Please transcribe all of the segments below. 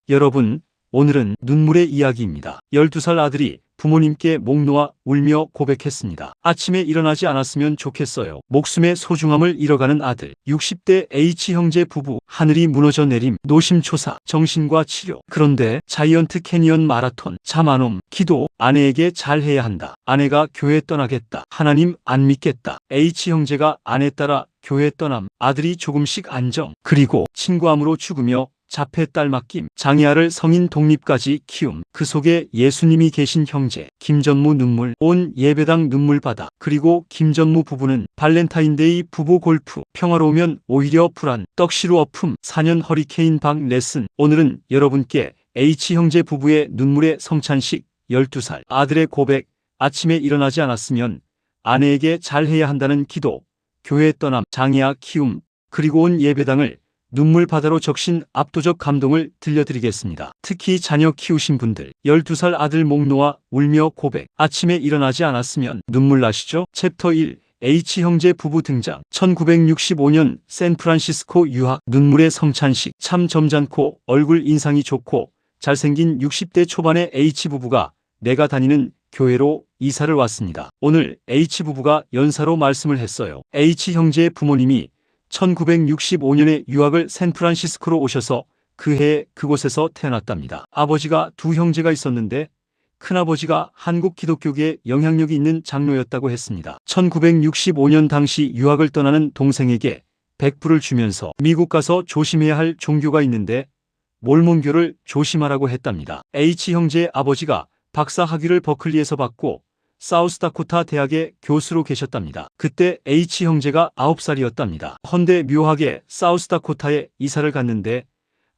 여러분, 오늘은 눈물의 이야기입니다. 12살 아들이 부모님께 목 놓아 울며 고백했습니다. 아침에 일어나지 않았으면 좋겠어요. 목숨의 소중함을 잃어가는 아들. 60대 H 형제 부부. 하늘이 무너져 내림. 노심초사. 정신과 치료. 그런데 자이언트 캐니언 마라톤. 잠 안 옴. 기도. 아내에게 잘해야 한다. 아내가 교회 떠나겠다. 하나님 안 믿겠다. H 형제가 아내 따라 교회 떠남. 아들이 조금씩 안정. 그리고 친구암으로 죽으며 자폐 딸 맡김, 장애아를 성인 독립까지 키움. 그 속에 예수님이 계신 형제. 김전무 눈물, 온 예배당 눈물바다. 그리고 김전무 부부는 발렌타인데이 부부 골프. 평화로우면 오히려 불안. 떡시루 어품. 4년 허리케인 박 레슨. 오늘은 여러분께 H 형제 부부의 눈물의 성찬식. 12살 아들의 고백. 아침에 일어나지 않았으면 아내에게 잘해야 한다는 기도. 교회 떠남, 장애아 키움. 그리고 온 예배당을 눈물 바다로 적신 압도적 감동을 들려드리겠습니다. 특히 자녀 키우신 분들, 12살 아들 목 놓아 울며 고백. 아침에 일어나지 않았으면 눈물 나시죠? 챕터 1. H 형제 부부 등장. 1965년 샌프란시스코 유학. 눈물의 성찬식. 참 점잖고 얼굴 인상이 좋고 잘생긴 60대 초반의 H 부부가 내가 다니는 교회로 이사를 왔습니다. 오늘 H 부부가 연사로 말씀을 했어요. H 형제의 부모님이 1965년에 유학을 샌프란시스코로 오셔서 그 해에 그곳에서 태어났답니다. 아버지가 두 형제가 있었는데 큰아버지가 한국 기독교계에 영향력이 있는 장로였다고 했습니다. 1965년 당시 유학을 떠나는 동생에게 100불을 주면서 미국 가서 조심해야 할 종교가 있는데 몰몬교를 조심하라고 했답니다. H 형제의 아버지가 박사 학위를 버클리에서 받고 사우스다코타 대학의 교수로 계셨답니다. 그때 H 형제가 9살이었답니다. 헌데 묘하게 사우스다코타에 이사를 갔는데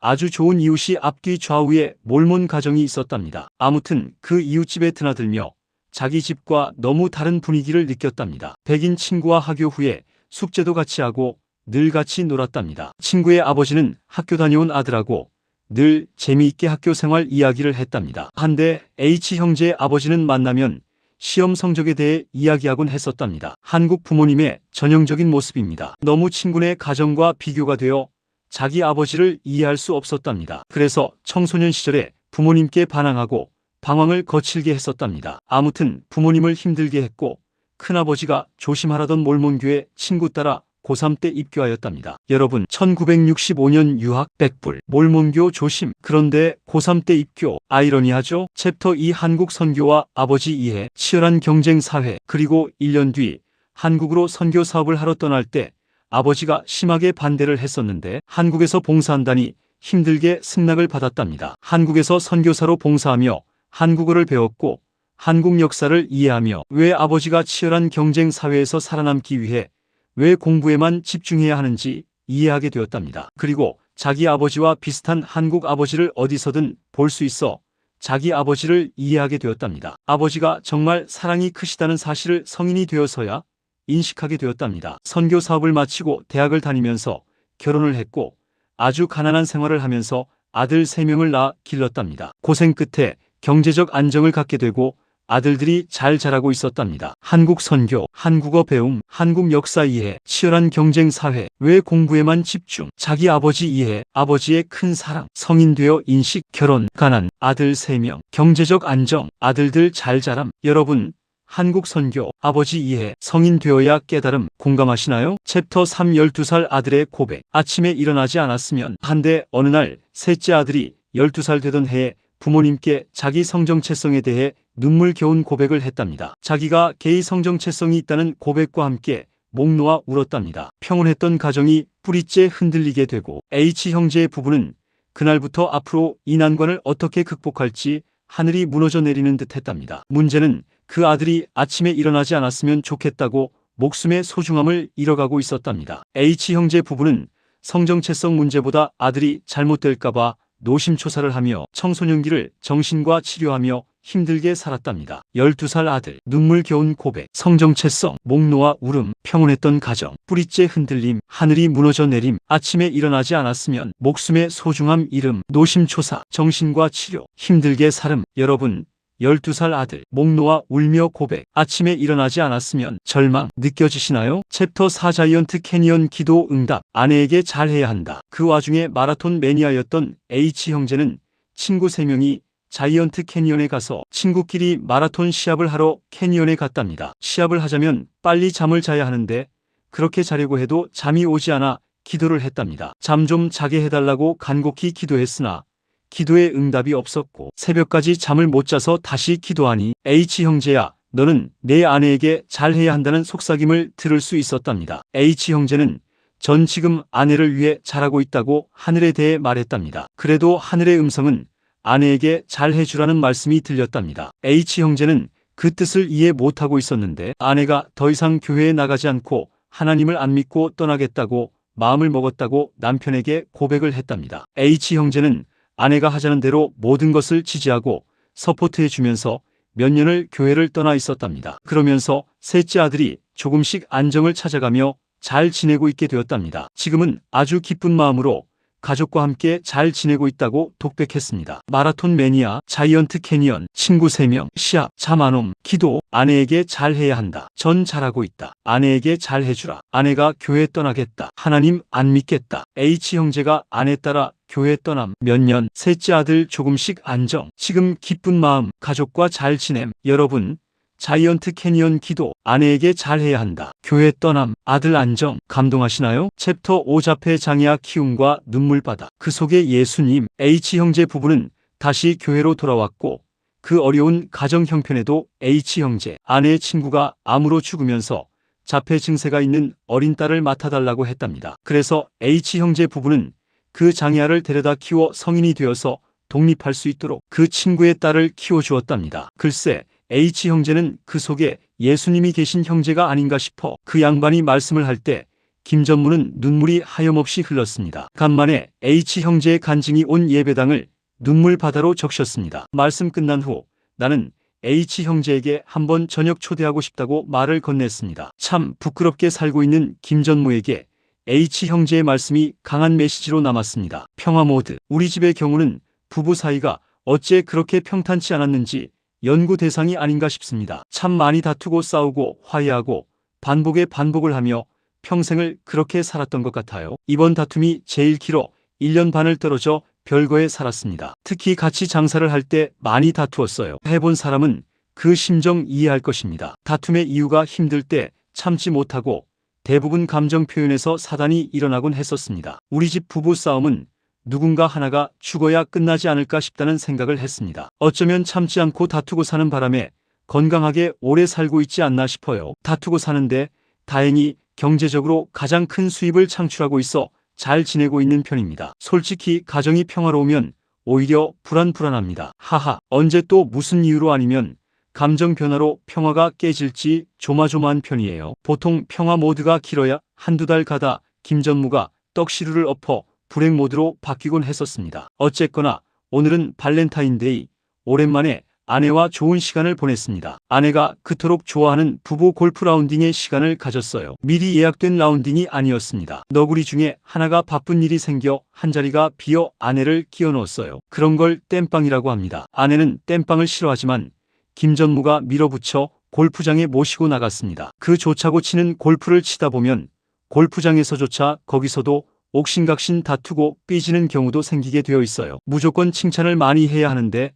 아주 좋은 이웃이 앞뒤 좌우에 몰몬 가정이 있었답니다. 아무튼 그 이웃집에 드나들며 자기 집과 너무 다른 분위기를 느꼈답니다. 백인 친구와 하교 후에 숙제도 같이 하고 늘 같이 놀았답니다. 친구의 아버지는 학교 다녀온 아들하고 늘 재미있게 학교 생활 이야기를 했답니다. 한데 H 형제의 아버지는 만나면 시험 성적에 대해 이야기하곤 했었답니다. 한국 부모님의 전형적인 모습입니다. 너무 친구네 가정과 비교가 되어 자기 아버지를 이해할 수 없었답니다. 그래서 청소년 시절에 부모님께 반항하고 방황을 거칠게 했었답니다. 아무튼 부모님을 힘들게 했고 큰아버지가 조심하라던 몰몬교회 친구 따라 고3 때 입교하였답니다. 여러분, 1965년 유학 100불, 몰몬교 조심. 그런데 고3 때 입교, 아이러니하죠? 챕터 2. 한국 선교와 아버지 이해. 치열한 경쟁 사회. 그리고 1년 뒤 한국으로 선교 사업을 하러 떠날 때 아버지가 심하게 반대를 했었는데 한국에서 봉사한다니 힘들게 승낙을 받았답니다. 한국에서 선교사로 봉사하며 한국어를 배웠고 한국 역사를 이해하며 왜 아버지가 치열한 경쟁 사회에서 살아남기 위해 왜 공부에만 집중해야 하는지 이해하게 되었답니다. 그리고 자기 아버지와 비슷한 한국 아버지를 어디서든 볼 수 있어 자기 아버지를 이해하게 되었답니다. 아버지가 정말 사랑이 크시다는 사실을 성인이 되어서야 인식하게 되었답니다. 선교 사업을 마치고 대학을 다니면서 결혼을 했고 아주 가난한 생활을 하면서 아들 3명을 낳아 길렀답니다. 고생 끝에 경제적 안정을 갖게 되고 아들들이 잘 자라고 있었답니다. 한국 선교, 한국어 배움, 한국 역사 이해, 치열한 경쟁 사회, 왜 공부에만 집중, 자기 아버지 이해, 아버지의 큰 사랑, 성인 되어 인식, 결혼, 가난, 아들 3명, 경제적 안정, 아들들 잘 자람. 여러분, 한국 선교, 아버지 이해, 성인 되어야 깨달음, 공감하시나요? 챕터 3. 12살 아들의 고백. 아침에 일어나지 않았으면. 한데 어느 날 셋째 아들이 12살 되던 해에 부모님께 자기 성정체성에 대해 눈물겨운 고백을 했답니다. 자기가 게이 성정체성이 있다는 고백과 함께 목 놓아 울었답니다. 평온했던 가정이 뿌리째 흔들리게 되고 H 형제의 부부는 그날부터 앞으로 이 난관을 어떻게 극복할지 하늘이 무너져 내리는 듯 했답니다. 문제는 그 아들이 아침에 일어나지 않았으면 좋겠다고 목숨의 소중함을 잃어가고 있었답니다. H 형제 부부는 성정체성 문제보다 아들이 잘못될까봐 노심초사를 하며 청소년기를 정신과 치료하며 힘들게 살았답니다. 12살 아들, 눈물겨운 고백, 성정체성, 목 놓아 울음, 평온했던 가정, 뿌리째 흔들림, 하늘이 무너져 내림, 아침에 일어나지 않았으면 목숨의 소중함 잃음, 노심초사, 정신과 치료, 힘들게 살음. 여러분, 12살 아들, 목 놓아 울며 고백, 아침에 일어나지 않았으면 절망 느껴지시나요? 챕터 4. 자이언트 캐니언 기도 응답. 아내에게 잘해야 한다. 그 와중에 마라톤 매니아였던 H 형제는 친구 3명이 자이언트 캐니언에 가서 친구끼리 마라톤 시합을 하러 캐니언에 갔답니다. 시합을 하자면 빨리 잠을 자야 하는데 그렇게 자려고 해도 잠이 오지 않아 기도를 했답니다. 잠 좀 자게 해달라고 간곡히 기도했으나 기도에 응답이 없었고 새벽까지 잠을 못 자서 다시 기도하니 H 형제야, 너는 내 아내에게 잘해야 한다는 속삭임을 들을 수 있었답니다. H 형제는 전 지금 아내를 위해 잘하고 있다고 하늘에 대해 말했답니다. 그래도 하늘의 음성은 아내에게 잘해주라는 말씀이 들렸답니다. H 형제는 그 뜻을 이해 못하고 있었는데 아내가 더 이상 교회에 나가지 않고 하나님을 안 믿고 떠나겠다고 마음을 먹었다고 남편에게 고백을 했답니다. H 형제는 아내가 하자는 대로 모든 것을 지지하고 서포트해주면서 몇 년을 교회를 떠나 있었답니다. 그러면서 셋째 아들이 조금씩 안정을 찾아가며 잘 지내고 있게 되었답니다. 지금은 아주 기쁜 마음으로 가족과 함께 잘 지내고 있다고 독백했습니다. 마라톤 매니아, 자이언트 캐니언, 친구 3명, 시합, 잠 안 옴, 기도, 아내에게 잘해야 한다. 전 잘하고 있다. 아내에게 잘해주라. 아내가 교회 떠나겠다. 하나님 안 믿겠다. H 형제가 아내 따라 교회 떠남, 몇 년, 셋째 아들 조금씩 안정, 지금 기쁜 마음, 가족과 잘 지냄. 여러분, 자이언트 캐니언 기도, 아내에게 잘해야 한다. 교회 떠남, 아들 안정, 감동하시나요? 챕터 5 자폐 장애아 키움과 눈물바다. 그 속에 예수님, H 형제 부부는 다시 교회로 돌아왔고 그 어려운 가정 형편에도 H 형제, 아내의 친구가 암으로 죽으면서 자폐 증세가 있는 어린 딸을 맡아달라고 했답니다. 그래서 H 형제 부부는 그 장애아를 데려다 키워 성인이 되어서 독립할 수 있도록 그 친구의 딸을 키워주었답니다. 글쎄, H 형제는 그 속에 예수님이 계신 형제가 아닌가 싶어 그 양반이 말씀을 할 때 김전무는 눈물이 하염없이 흘렀습니다. 간만에 H 형제의 간증이 온 예배당을 눈물바다로 적셨습니다. 말씀 끝난 후 나는 H 형제에게 한번 저녁 초대하고 싶다고 말을 건넸습니다. 참 부끄럽게 살고 있는 김전무에게 H 형제의 말씀이 강한 메시지로 남았습니다. 평화 모드. 우리 집의 경우는 부부 사이가 어째 그렇게 평탄치 않았는지 연구 대상이 아닌가 싶습니다. 참 많이 다투고 싸우고 화해하고 반복에 반복을 하며 평생을 그렇게 살았던 것 같아요. 이번 다툼이 제일 길어 1년 반을 떨어져 별거에 살았습니다. 특히 같이 장사를 할 때 많이 다투었어요. 해본 사람은 그 심정 이해할 것입니다. 다툼의 이유가 힘들 때 참지 못하고 대부분 감정 표현에서 사단이 일어나곤 했었습니다. 우리 집 부부 싸움은 누군가 하나가 죽어야 끝나지 않을까 싶다는 생각을 했습니다. 어쩌면 참지 않고 다투고 사는 바람에 건강하게 오래 살고 있지 않나 싶어요. 다투고 사는데 다행히 경제적으로 가장 큰 수입을 창출하고 있어 잘 지내고 있는 편입니다. 솔직히 가정이 평화로우면 오히려 불안합니다. 하하, 언제 또 무슨 이유로 아니면 감정 변화로 평화가 깨질지 조마조마한 편이에요. 보통 평화 모드가 길어야 한두 달 가다 김전무가 떡시루를 엎어 불행 모드로 바뀌곤 했었습니다. 어쨌거나 오늘은 발렌타인데이, 오랜만에 아내와 좋은 시간을 보냈습니다. 아내가 그토록 좋아하는 부부 골프 라운딩의 시간을 가졌어요. 미리 예약된 라운딩이 아니었습니다. 너구리 중에 하나가 바쁜 일이 생겨 한 자리가 비어 아내를 끼워 넣었어요. 그런 걸 땜빵이라고 합니다. 아내는 땜빵을 싫어하지만 김전무가 밀어붙여 골프장에 모시고 나갔습니다. 그 좋자고 치는 골프를 치다 보면 골프장에서조차 거기서도 옥신각신 다투고 삐지는 경우도 생기게 되어 있어요. 무조건 칭찬을 많이 해야 하는데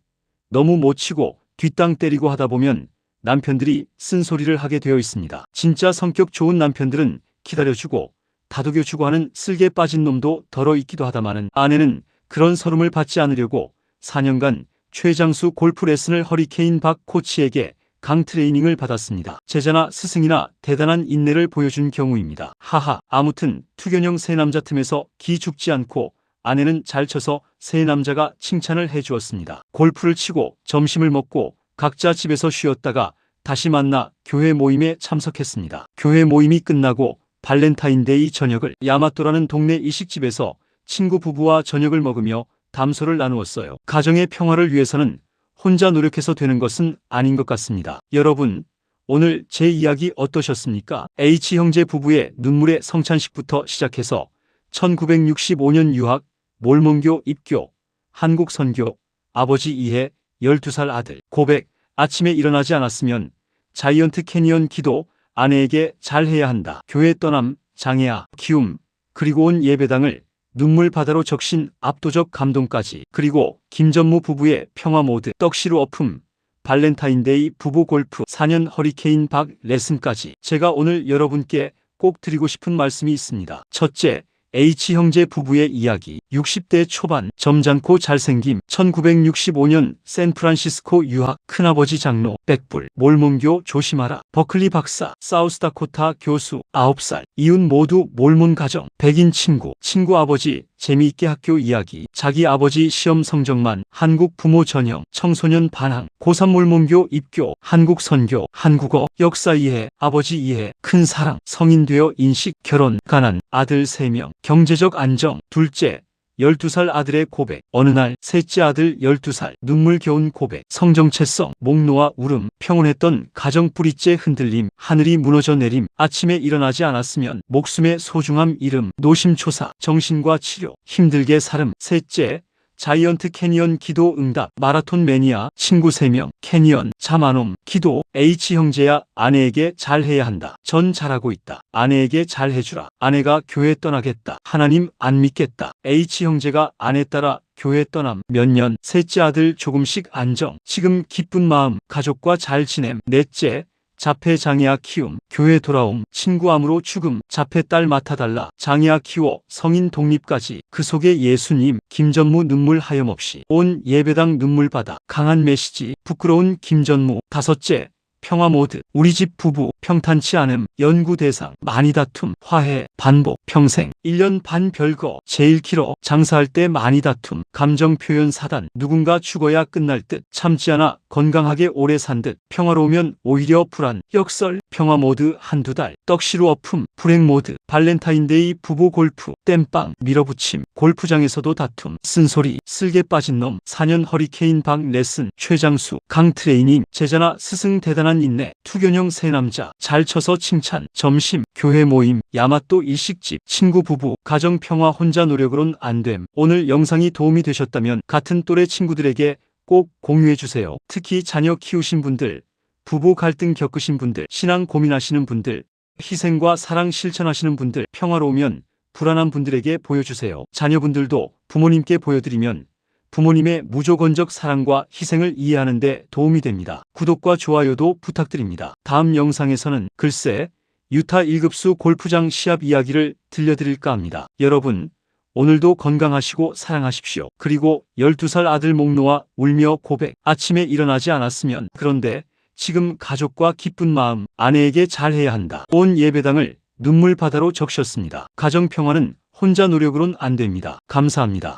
너무 못 치고 뒷땅 때리고 하다 보면 남편들이 쓴소리를 하게 되어 있습니다. 진짜 성격 좋은 남편들은 기다려주고 다독여주고 하는 쓸개 빠진 놈도 덜어 있기도 하다마는 아내는 그런 서름을 받지 않으려고 4년간 최장수 골프 레슨을 허리케인 박 코치에게 강 트레이닝을 받았습니다. 제자나 스승이나 대단한 인내를 보여준 경우입니다. 하하, 아무튼 투견형 세 남자 틈에서 기 죽지 않고 아내는 잘 쳐서 세 남자가 칭찬을 해주었습니다. 골프를 치고 점심을 먹고 각자 집에서 쉬었다가 다시 만나 교회 모임에 참석했습니다. 교회 모임이 끝나고 발렌타인데이 저녁을 야마토라는 동네 일식집에서 친구 부부와 저녁을 먹으며 담소를 나누었어요. 가정의 평화를 위해서는 혼자 노력해서 되는 것은 아닌 것 같습니다. 여러분, 오늘 제 이야기 어떠셨습니까? H 형제 부부의 눈물의 성찬식부터 시작해서 1965년 유학, 몰몬교 입교, 한국 선교, 아버지 이해, 12살 아들, 고백, 아침에 일어나지 않았으면 자이언트 캐니언 기도, 아내에게 잘해야 한다, 교회 떠남, 장애아, 키움, 그리고 온 예배당을 눈물 바다로 적신 압도적 감동까지, 그리고 김전무 부부의 평화 모드, 떡시루 어품, 발렌타인데이 부부 골프, 4년 허리케인 박 레슨까지 제가 오늘 여러분께 꼭 드리고 싶은 말씀이 있습니다. 첫째, H형제 부부의 이야기. 60대 초반, 점잖고 잘생김. 1965년 샌프란시스코 유학. 큰아버지 장로, 백불. 몰몬교 조심하라. 버클리 박사, 사우스다코타 교수. 9살. 이웃 모두 몰몬 가정. 백인 친구. 친구 아버지 재미있게 학교 이야기. 자기 아버지 시험 성적만. 한국 부모 전형. 청소년 반항. 고3 몰몬교 입교. 한국 선교. 한국어. 역사 이해. 아버지 이해. 큰 사랑. 성인 되어 인식. 결혼. 가난. 아들 3명. 경제적 안정. 둘째, 12살 아들의 고백. 어느 날 셋째 아들 12살 눈물겨운 고백. 성정체성, 목 놓아 울음. 평온했던 가정 뿌리째 흔들림. 하늘이 무너져 내림. 아침에 일어나지 않았으면. 목숨의 소중함 잃음. 노심초사, 정신과 치료. 힘들게 살음. 셋째, 자이언트 캐니언 기도 응답. 마라톤 매니아. 친구 3명. 캐니언. 잠안옴. 기도. H형제야, 아내에게 잘해야 한다. 전 잘하고 있다. 아내에게 잘해주라. 아내가 교회 떠나겠다. 하나님 안 믿겠다. H형제가 아내 따라 교회 떠남. 몇 년. 셋째 아들 조금씩 안정. 지금 기쁜 마음. 가족과 잘 지냄. 넷째, 자폐 장애아 키움. 교회 돌아옴. 친구 암으로 죽음. 자폐 딸 맡아달라. 장애아 키워 성인 독립까지. 그 속에 예수님. 김전무 눈물 하염없이. 온 예배당 눈물바다. 강한 메시지. 부끄러운 김전무. 다섯째, 평화 모드. 우리 집 부부. 평탄치 않음. 연구 대상. 많이 다툼. 화해. 반복. 평생. 1년 반 별거. 제일 길어. 장사할 때 많이 다툼. 감정 표현 사단. 누군가 죽어야 끝날 듯. 참지 않아 건강하게 오래 산 듯. 평화로우면 오히려 불안. 역설. 평화 모드 한두 달. 떡시루 어품. 불행 모드. 발렌타인데이 부부 골프. 땜빵. 밀어붙임. 골프장에서도 다툼. 쓴소리. 쓸개 빠진 놈. 4년 허리케인 박 레슨. 최장수. 강 트레이닝. 제자나 스승 대단한 인내. 투견형 새 남자. 잘 쳐서 칭찬. 점심. 교회 모임. 야마또 일식집. 친구 부부. 가정 평화 혼자 노력으론 안됨. 오늘 영상이 도움이 되셨다면 같은 또래 친구들에게 꼭 공유해주세요. 특히 자녀 키우신 분들, 부부 갈등 겪으신 분들, 신앙 고민하시는 분들, 희생과 사랑 실천하시는 분들, 평화로우면 불안한 분들에게 보여주세요. 자녀분들도 부모님께 보여드리면 부모님의 무조건적 사랑과 희생을 이해하는 데 도움이 됩니다. 구독과 좋아요도 부탁드립니다. 다음 영상에서는 글쎄 유타 1급수 골프장 시합 이야기를 들려드릴까 합니다. 여러분, 오늘도 건강하시고 사랑하십시오. 그리고 12살 아들 목 놓아 울며 고백. 아침에 일어나지 않았으면. 그런데 지금 가족과 기쁜 마음. 아내에게 잘해야 한다. 온 예배당을 눈물 바다로 적셨습니다. 가정 평화는 혼자 노력으론 안 됩니다. 감사합니다.